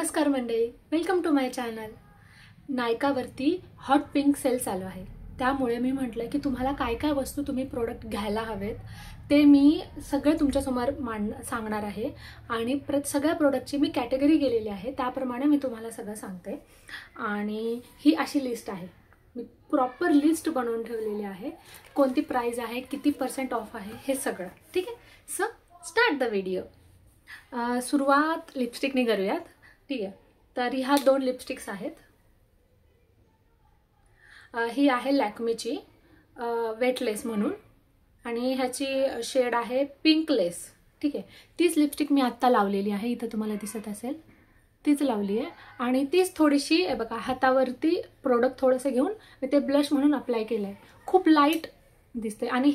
नमस्कार मंडळी, welcome to my channel. नायकावरती हॉट पिंक सेल चालू आहे, त्यामुळे मी म्हटलं की तुम्हाला काय काय वस्तू तुम्ही प्रोडक्ट घ्यायला हवेत ते मी सगळे तुमच्यासमोर सांगणार आहे। आणि सगळ्या प्रोडक्टची मी कॅटेगरी केलेली आहे, त्याप्रमाणे मी तुम्हाला सगळं सांगते। आणि ही अशी लिस्ट आहे, मी प्रॉपर लिस्ट बनवून ठेवलेली आहे। कोणती प्राइस आहे, किती % ऑफ आहे, हे सगळं ठीक आहे। So start the video. सुरुवात लिपस्टिकने करूयात, ठीक आहे। तर ह्या दोन लिपस्टिक्स आहेत। ही आहे लॅक्मेची वेटलेस म्हणून, आणि ह्याची शेड आहे पिंक लेस, ठीक आहे। तीच लिपस्टिक मी आत्ता लावलेली आहे, इथं तुम्हाला दिसत असेल, तीच लावली आहे। आणि तीच थोडीशी बघा हातावरती प्रोडक्ट थोडंसं घेऊन मी ते ब्लश म्हणून अप्लाय केलं आहे। खूप लाईट दिसते आणि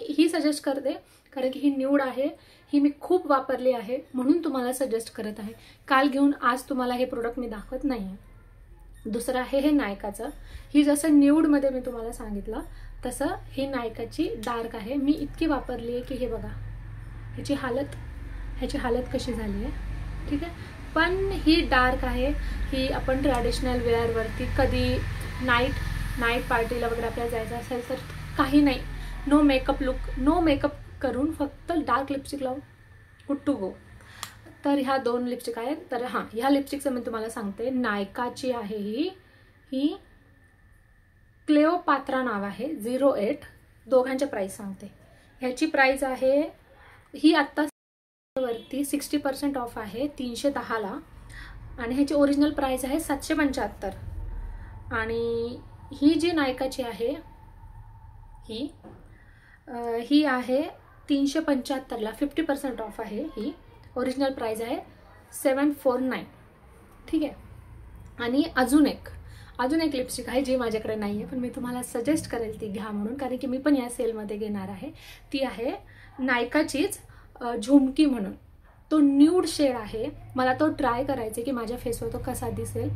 ही सजेस्ट करते, कारण की ही न्यूड आहे, ही मी खूप वापरली आहे म्हणून तुम्हाला सजेस्ट करत आहे। काल घेऊन आज तुम्हाला हे प्रोडक्ट मी दाखवत नाही आहे। दुसरं आहे हे नायकाचं, ही जसं न्यूडमध्ये मी तुम्हाला सांगितलं तसं ही नायकाची डार्क आहे। मी इतकी वापरली आहे की हे बघा ह्याची हालत कशी झाली आहे, ठीक आहे। पण ही डार्क आहे, ही आपण ट्रॅडिशनल वेअरवरती कधी नाईट पार्टीला वगैरे आपल्याला जायचं असेल तर काही नाही, नो मेकअप करून फक्त डार्क लिपस्टिक लावून गुड टू गो। तर ह्या दोन लिपस्टिक आहेत। तर हां, ह्या लिपस्टिकचं मी तुम्हाला सांगते, नायकाची आहे ही क्लेओपात्रा नाव आहे, 08। दोघांच्या प्राइस सांगते। ह्याची प्राइस आहे, ही आत्ता वरती 60% ऑफ आहे 310ला, आणि ह्याची ओरिजिनल प्राइस आहे 775। आणि ही जी नायकाची आहे ही आहे 375ला, 50% ऑफ आहे। ही ओरिजिनल प्राइस आहे 749, ठीक आहे। आणि अजून एक लिपस्टिक आहे जी माझ्याकडे नाही आहे, पण मी तुम्हाला सजेस्ट करेल ती घ्या म्हणून, कारण की मी पण या सेलमध्ये घेणार आहे। ती आहे नायकाचीच झुमकी म्हणून, तो न्यूड शेड आहे। मला तो ट्राय करायचा की माझ्या फेसवर तो कसा दिसेल।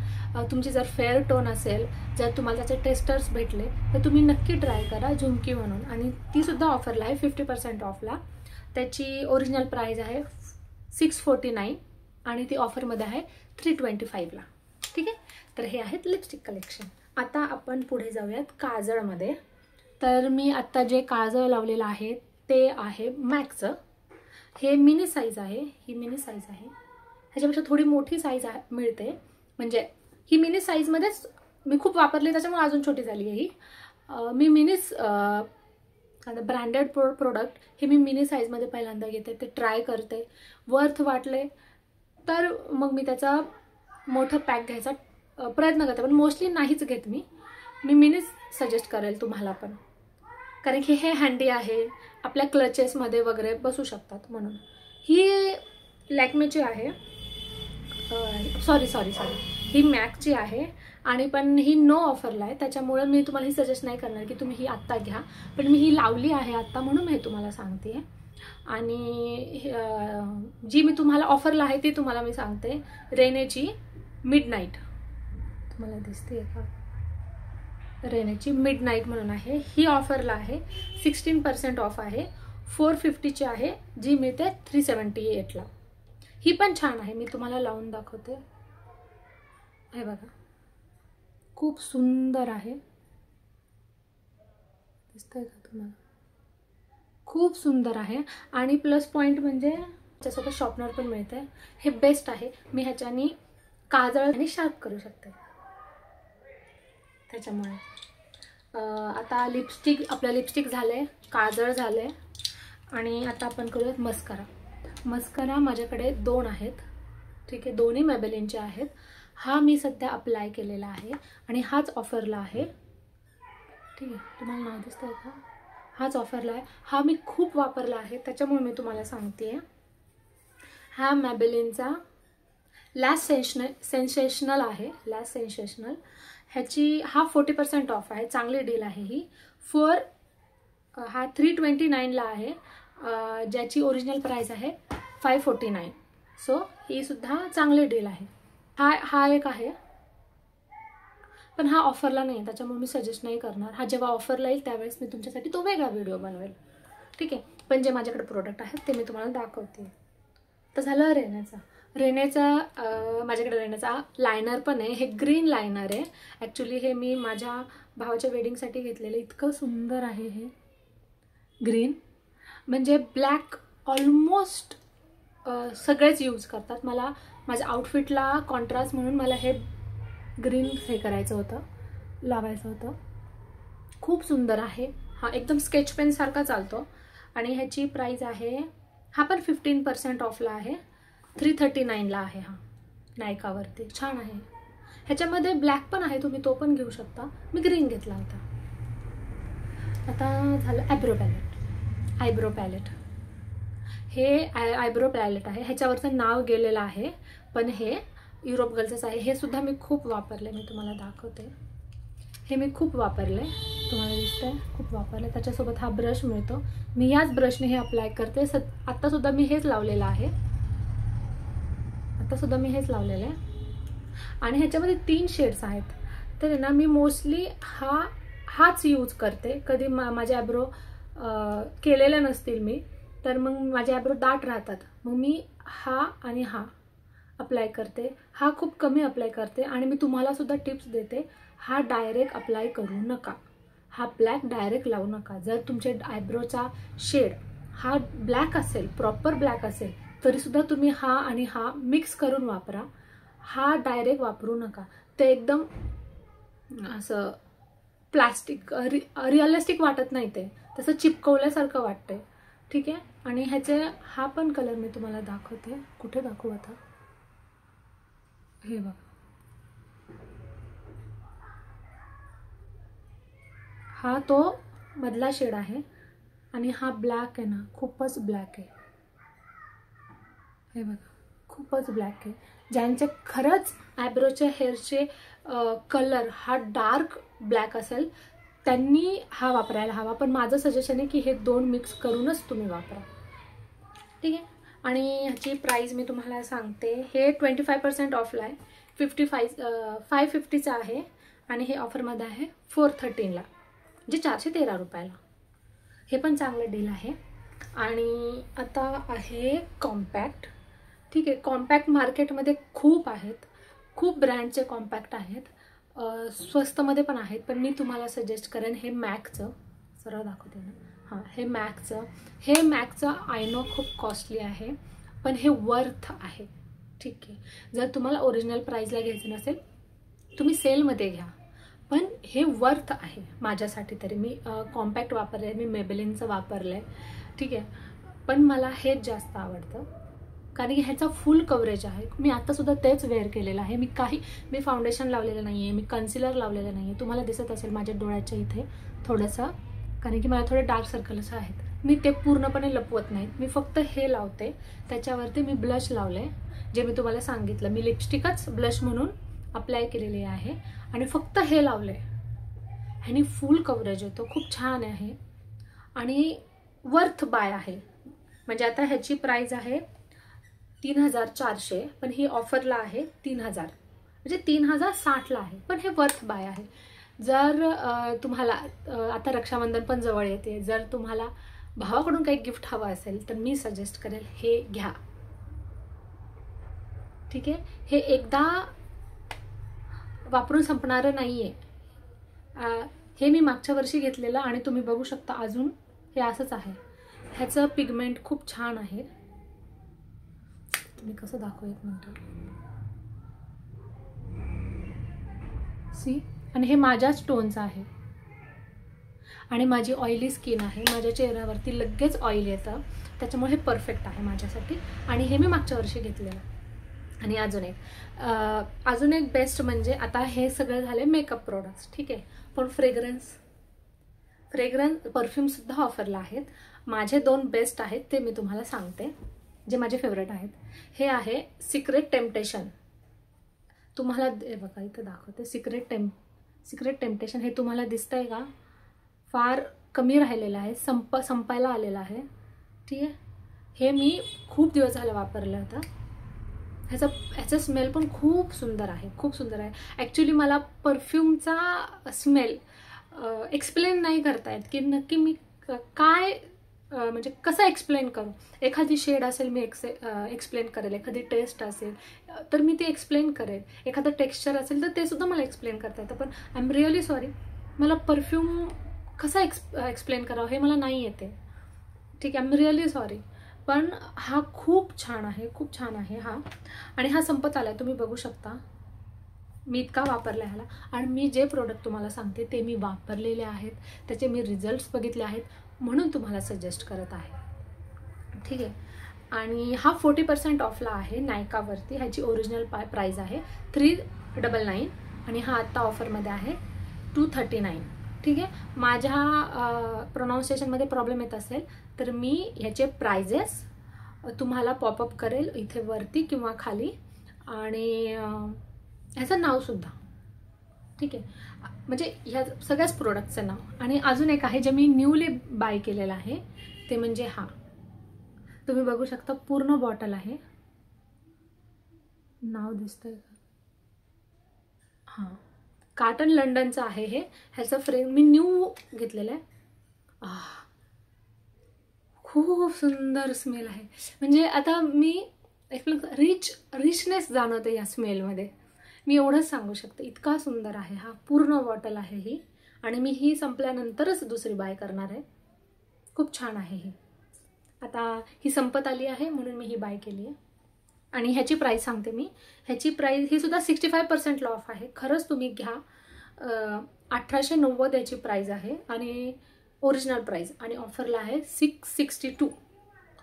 तुमची जर फेअर टोन असेल, जर तुम्हाला त्याचे टेस्टर्स भेटले तर तुम्ही नक्की ट्राय करा, झुमकी म्हणून। आणि ती सुद्धा ऑफरला आहे 50% ऑफला। त्याची ओरिजिनल प्राइस आहे 649 आणि ती ऑफरमध्ये आहे 325ला, ठीक आहे। तर हे आहेत लिपस्टिक कलेक्शन। आता आपण पुढे जाऊयात काजळमध्ये। तर मी आत्ता जे काजळ लावलेलं आहे ते आहे मॅकचं, हे मिनी साईज आहे, ही मिनी साईज आहे। ह्याच्यापेक्षा थोडी मोठी साईज मिळते, म्हणजे ही मिनी साईजमध्येच मी खूप वापरली त्याच्यामुळे अजून छोटी झाली आहे ही। मी मिनीच ब्रँडेड प्रोडक्ट हे मी मिनी साईजमध्ये पहिल्यांदा घेते, ते ट्राय करते, वर्थ वाटले तर मग मी त्याचा मोठं पॅक घ्यायचा प्रयत्न करते, पण मोस्टली नाहीच घेत मी मिनीच सजेस्ट करेल तुम्हाला पण, कारण की हे हँडी आहे, आपल्या क्लचेसमध्ये वगैरे बसू शकतात म्हणून। ही लॅक्मेची आहे, सॉरी ही मॅकची आहे, आणि पण ही नो ऑफरला आहे, त्याच्यामुळे मी तुम्हाला ही सजेस्ट नाही करणार की तुम्ही ही आत्ता घ्या, पण मी ही लावली आहे आत्ता म्हणून हे तुम्हाला सांगते। आणि जी मी तुम्हाला ऑफरला आहे ती तुम्हाला मी सांगते, रेनेची मिडनाईट, तुम्हाला दिसते का, रेनेची मिडनाईट म्हणून आहे। ही ऑफरला आहे, 16% ऑफ आहे, 450ची आहे, जी मिळते 378ला। ही पण छान आहे, मी तुम्हाला लावून दाखवते, हे बघा खूप सुंदर आहे, दिसतंय का तुम्हाला, खूप सुंदर आहे। आणि प्लस पॉइंट म्हणजे त्याच्यासोबत शॉर्पनर पण मिळते, हे बेस्ट आहे। मी ह्याच्यानी काजळ आणि शार्प करू शकते, त्याच्यामुळे। आता आपलं लिपस्टिक झालंय, काजळ झालंय, आणि आता आपण करूयात मस्करा माझ्याकडे 2 आहेत, ठीक आहे, दोन्ही मॅबेलिनचे आहेत। हा मी सध्या अप्लाय केलेला आहे आणि हाच ऑफरला आहे, ठीक आहे, तुम्हाला नाव दिसतंय का, हाच ऑफरला आहे। हा मी खूप वापरला आहे, त्याच्यामुळे मी तुम्हाला सांगते। हा मॅबेलिनचा लॅश सेन्सेशनल आहे, लॅश सेन्सेशनल, हा 40% ऑफ आहे, चांगली डील आहे ही। हा 329ला आहे, ज्याची ओरिजिनल प्राइस आहे 549, सो ही सुद्धा चांगली डील आहे। हा एक आहे, पण हा ऑफरला नाही, त्याच्यामुळे मी सजेस्ट नाही करणार। हा जेव्हा ऑफरला येईल त्यावेळेस मी तुमच्यासाठी तो वेगळा व्हिडिओ बनवेल, ठीक आहे। पण जे माझ्याकडे प्रोडक्ट आहेत ते मी तुम्हाला दाखवते। तर झालं रेनेचं। रेनेचा माझ्याकडे रेनेचा लायनर पण आहे. हे ग्रीन लायनर आहे. ॲक्च्युली हे मी माझ्या भावाच्या वेडिंगसाठी घेतलेलं. इतकं सुंदर आहे हे ग्रीन. म्हणजे ब्लॅक ऑलमोस्ट सगळेच यूज करतात. मला माझ्या आउटफिटला कॉन्ट्रास्ट म्हणून मला हे ग्रीन हे करायचं होतं, लावायचं होतं. खूप सुंदर आहे हा. एकदम स्केच पेन सारखा चालतो. आणि ह्याची प्राइस आहे, हा पण 15% ऑफला आहे. 339ला आहे हा नायकावरती. छान आहे. ह्याच्यामध्ये ब्लॅक पण आहे, तुम्ही तो पण घेऊ शकता. मी ग्रीन घेतला होता. आता झालं आयब्रो पॅलेट. हे आयब्रो पॅलेट आहे. ह्याच्यावरचं नाव गेलेलं आहे, पण हे युरोप गर्लचंच आहे. हे सुद्धा मी खूप वापरले. मी तुम्हाला दाखवते. हे मी खूप वापरले, तुम्हाला दिसतंय, खूप वापरले. त्याच्यासोबत हा ब्रश मिळतो. मी याच ब्रशने हे अप्लाय करते. आत्तासुद्धा मी हेच लावलेलं आहे. आणि ह्याच्यामध्ये 3 शेड्स आहेत. तर ना मी मोस्टली हाच यूज करते. कधी माझे आयब्रो केलेले नसतील मी, तर मग माझे आयब्रो दाट राहतात, मग मी हा आणि हा अप्लाय करते. हा खूप कमी अप्लाय करते. आणि मी तुम्हाला सुद्धा टिप्स देते, हा डायरेक्ट अप्लाय करू नका. हा ब्लॅक डायरेक्ट लावू नका. जर तुमचे आयब्रोचा शेड हा ब्लॅक असेल, प्रॉपर ब्लॅक असेल, तरीसुद्धा तुम्ही हा आणि हा मिक्स करून वापरा. हा डायरेक्ट वापरू नका. ते एकदम असं प्लास्टिक रिअलिस्टिक वाटत नाही. ते तसं चिपकवल्यासारखं वाटतंय. ठीक आहे. आणि ह्याचे हा पण कलर मी तुम्हाला दाखवते. कुठे दाखवू आता, हे बघा. हा तो मधला शेड आहे. आणि हा ब्लॅक आहे ना, खूपच ब्लॅक आहे. हे बघा, खूपच ब्लॅक आहे. ज्यांचे खरंच आयब्रोचे हेअरचे कलर हा डार्क ब्लॅक असेल, त्यांनी हा वापरायला हवा. पण माझं सजेशन आहे की हे 2 मिक्स करूनच तुम्ही वापरा. ठीक आहे. आणि ह्याची प्राईस मी तुम्हाला सांगते. हे 25% ऑफला आहे. 550चं आहे. आणि हे ऑफरमध्ये आहे 413ला, म्हणजे 413 रुपयाला. हे पण चांगलं डील आहे. आणि आता आहे कॉम्पॅक्ट. ठीक आहे. कॉम्पॅक्ट मार्केटमध्ये खूप आहेत, खूप ब्रँडचे कॉम्पॅक्ट आहेत. स्वस्तमध्ये पण आहेत. पण मी तुम्हाला सजेस्ट करेन हे मॅकचं. सरळ दाखवते ना. हां, हे मॅकचं आय नो खूप कॉस्टली आहे, पण हे वर्थ आहे. ठीक आहे. जर तुम्हाला ओरिजिनल प्राईसला घ्यायचं नसेल, तुम्ही सेलमध्ये घ्या, पण हे वर्थ आहे माझ्यासाठी तरी. मी कॉम्पॅक्ट वापरलं आहे, मी मेबेलिनचं वापरलं आहे. ठीक आहे. पण मला हेच जास्त आवडतं, कारण की ह्याचा फुल कव्हरेज आहे. मी आत्तासुद्धा तेच वेअर केलेलं आहे. मी फाउंडेशन लावलेलं नाही आहे, मी कन्सिलर लावलेलं नाही आहे. तुम्हाला दिसत असेल माझ्या डोळ्याच्या इथे थोडंसं, कारण की मला थोडे डार्क सर्कल्स आहेत. मी ते पूर्णपणे लपवत नाहीत. मी फक्त हे लावते. त्याच्यावरती मी ब्लश लावले, जे मी तुम्हाला सांगितलं. मी लिपस्टिकच ब्लश म्हणून अप्लाय केलेली आहे आणि फक्त हे लावले. ह्यानी फुल कव्हरेज येतो. खूप छान आहे आणि वर्थ बाय आहे. म्हणजे आता ह्याची प्राईस आहे 3400, पण ही ऑफरला आहे 3000, म्हणजे 3060ला आहे. पण हे वर्थ बाय आहे. जर तुम्हाला आता रक्षाबंधन पण जवळ येते, जर तुम्हाला भावाकडून काही गिफ्ट हवं असेल तर मी सजेस्ट करेल हे घ्या. ठीक आहे. हे एकदा वापरून संपणारं नाही आहे. हे मी मागच्या वर्षी घेतलेलं आणि तुम्ही बघू शकता अजून हे असंच आहे. ह्याचं पिगमेंट खूप छान आहे. तुम्ही कसं दाखवू, एक मिनिट. सी. आणि हे माझ्याच टोनचं आहे आणि माझी ऑइली स्किन आहे. माझ्या चेहऱ्यावरती लगेच ऑइल येतं, त्याच्यामुळे हे परफेक्ट आहे माझ्यासाठी. आणि हे मी मागच्या वर्षी घेतलेलं. आणि अजून एक बेस्ट म्हणजे, आता हे सगळं झाले मेकअप प्रोडक्ट्स. ठीक आहे. पण फ्रेग्रन्स परफ्यूमसुद्धा ऑफरला आहेत. माझे 2 बेस्ट आहेत, ते मी तुम्हाला सांगते, जे माझे फेवरेट आहेत. हे आहे सिक्रेट टेम्पटेशन. तुम्हाला बघा इथं दाखवते. सिक्रेट टेम्पटेशन हे तुम्हाला दिसतंय का? फार कमी राहिलेलं आहे, संपायला आलेलं आहे. ठीक आहे. हे मी खूप दिवस झाले वापरलं होतं. ह्याचा स्मेल पण खूप सुंदर आहे, खूप सुंदर आहे. ॲक्च्युली मला परफ्यूमचा स्मेल एक्सप्लेन नाही करता येत की नक्की मी काय म्हणजे कसं एक्सप्लेन करू. एखादी शेड असेल मी एक्सप्लेन करेल, एखादी टेस्ट असेल तर मी ते एक्सप्लेन करेल, एखादं टेक्स्चर असेल तर ते सुद्धा मला एक्सप्लेन करता येतं. पण आय एम रिअली सॉरी, मला परफ्यूम कसा एक्सप्लेन करावं हे मला नाही येते. ठीक आहे, आय एम रिअली सॉरी. पण हा खूप छान आहे, खूप छान आहे हा. आणि हा संपत आला आहे, तुम्ही बघू शकता. मी इतका वापरला ह्याला, आणि मी जे प्रोडक्ट तुम्हाला सांगते ते मी वापरलेले आहेत, त्याचे मी रिझल्ट्स बघितले आहेत, म्हणून तुम्हाला सजेस्ट करत आहे. ठीक आहे. आणि हा 40% ऑफला आहे नायकावरती. ह्याची ओरिजिनल प्राईस आहे 399 आणि हा आत्ता ऑफरमध्ये आहे 239. ठीक आहे. माझ्या प्रोनाऊन्सिएशनमध्ये प्रॉब्लेम येत असेल तर मी ह्याचे प्राइजेस तुम्हाला पॉपअप करेल इथे वरती किंवा खाली, आणि ह्याचं नावसुद्धा. ठीक आहे. म्हणजे ह्या सगळ्याच प्रोडक्टचं नाव. आणि अजून एक आहे जे मी न्यूली बाय केलेलं आहे, ते म्हणजे हा. तुम्ही बघू शकता, पूर्ण बॉटल आहे. नाव दिसतंय का? हां, कार्टन लंडनचं आहे हे. ह्याचं फ्रेम मी न्यू घेतलेलं आहे. खूप सुंदर स्मेल आहे. म्हणजे आता मी एक रिचनेस जाणवते या स्मेलमध्ये. मी एवढंच सांगू शकते, इतका सुंदर आहे हा. पूर्ण बॉटल आहे ही, आणि मी ही संपल्यानंतरच दुसरी बाय करणार आहे. खूप छान आहे ही. आता ही संपत आली आहे म्हणून मी ही बाय केली आहे. आणि ह्याची प्राईस सांगते मी. ह्याची प्राईस ही सुद्धा 65% ऑफ आहे. खरंच तुम्ही घ्या. 1890 याची प्राईस आहे आणि ओरिजिनल प्राईस, आणि ऑफरला आहे 662,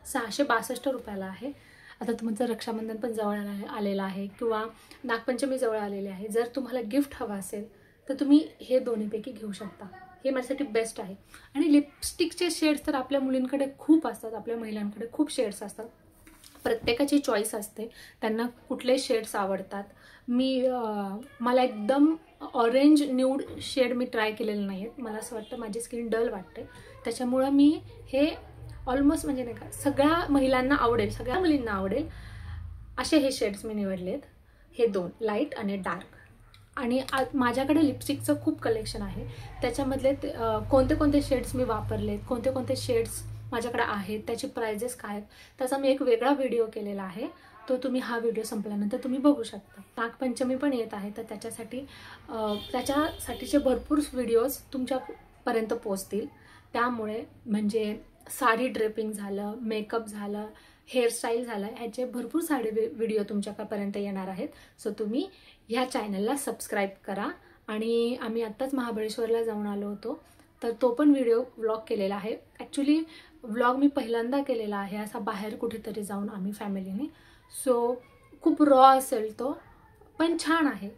662 रुपयाला आहे. आता तुमचं रक्षाबंधन पण जवळ आलेलं आहे किंवा नागपंचमी जवळ आलेली आहे. जर तुम्हाला गिफ्ट हवं असेल तर तुम्ही हे दोन्हीपैकी घेऊ शकता. हे माझ्यासाठी बेस्ट आहे. आणि लिपस्टिकचे शेड्स तर आपल्या मुलींकडे खूप असतात, आपल्या महिलांकडे खूप शेड्स असतात. प्रत्येकाची चॉईस असते, त्यांना कुठले शेड्स आवडतात. मला एकदम ऑरेंज न्यूड शेड मी ट्राय केलेले नाही आहेत. मला असं वाटतं माझी स्किन डल वाटते, त्याच्यामुळं मी हे ऑलमोस्ट म्हणजे नाही का सगळ्या महिलांना आवडेल, सगळ्या मुलींना आवडेल असे हे शेड्स मी निवडलेत. हे दोन, लाईट आणि डार्क. आणि माझ्याकडे लिपस्टिकचं खूप कलेक्शन आहे. त्याच्यामधले कोणते कोणते शेड्स मी वापरलेत, कोणते कोणते शेड्स माझ्याकडे आहेत, त्याची प्राइजेस काय आहेत, त्याचा मी एक वेगळा व्हिडिओ केलेला आहे. तो तुम्ही हा व्हिडिओ संपल्यानंतर तुम्ही बघू शकता. नागपंचमी पण येत आहे, तर त्याच्यासाठीचे भरपूर व्हिडिओज तुमच्यापर्यंत पोहोचतील. त्यामुळे म्हणजे साडी ड्रेपिंग झालं, मेकअप झालं, हेअरस्टाईल झालं, ह्याचे भरपूर सारे व्हिडिओ तुमच्यापर्यंत येणार आहेत. सो तुम्ही ह्या चॅनलला सबस्क्राईब करा. आणि आम्ही आत्ताच महाबळेश्वरला जाऊन आलो होतो, तर तो पण व्हिडिओ व्लॉग केलेला आहे. ॲक्च्युली व्लॉग मी पहिल्यांदा केलेला आहे असा बाहेर कुठेतरी जाऊन आम्ही फॅमिलीने. सो खूप रॉ असेल तो, पण छान आहे.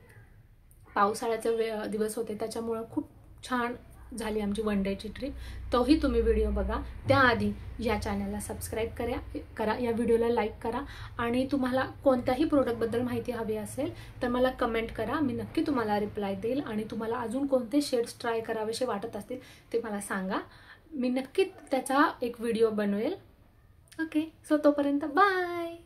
पावसाळ्याचे दिवस होते त्याच्यामुळं खूप छान झाली आमची वन डेची ट्रिप. तोही तुम्ही व्हिडिओ बघा. त्याआधी या चॅनलला सबस्क्राईब करा, या व्हिडिओला लाईक करा. आणि तुम्हाला कोणत्याही प्रोडक्टबद्दल माहिती हवी असेल तर मला कमेंट करा, मी नक्की तुम्हाला रिप्लाय देईल. आणि तुम्हाला अजून कोणते शेड्स ट्राय करावेसे वाटत असतील ते मला सांगा, मी नक्की त्याचा एक व्हिडिओ बनवेल. ओके, सो तोपर्यंत बाय.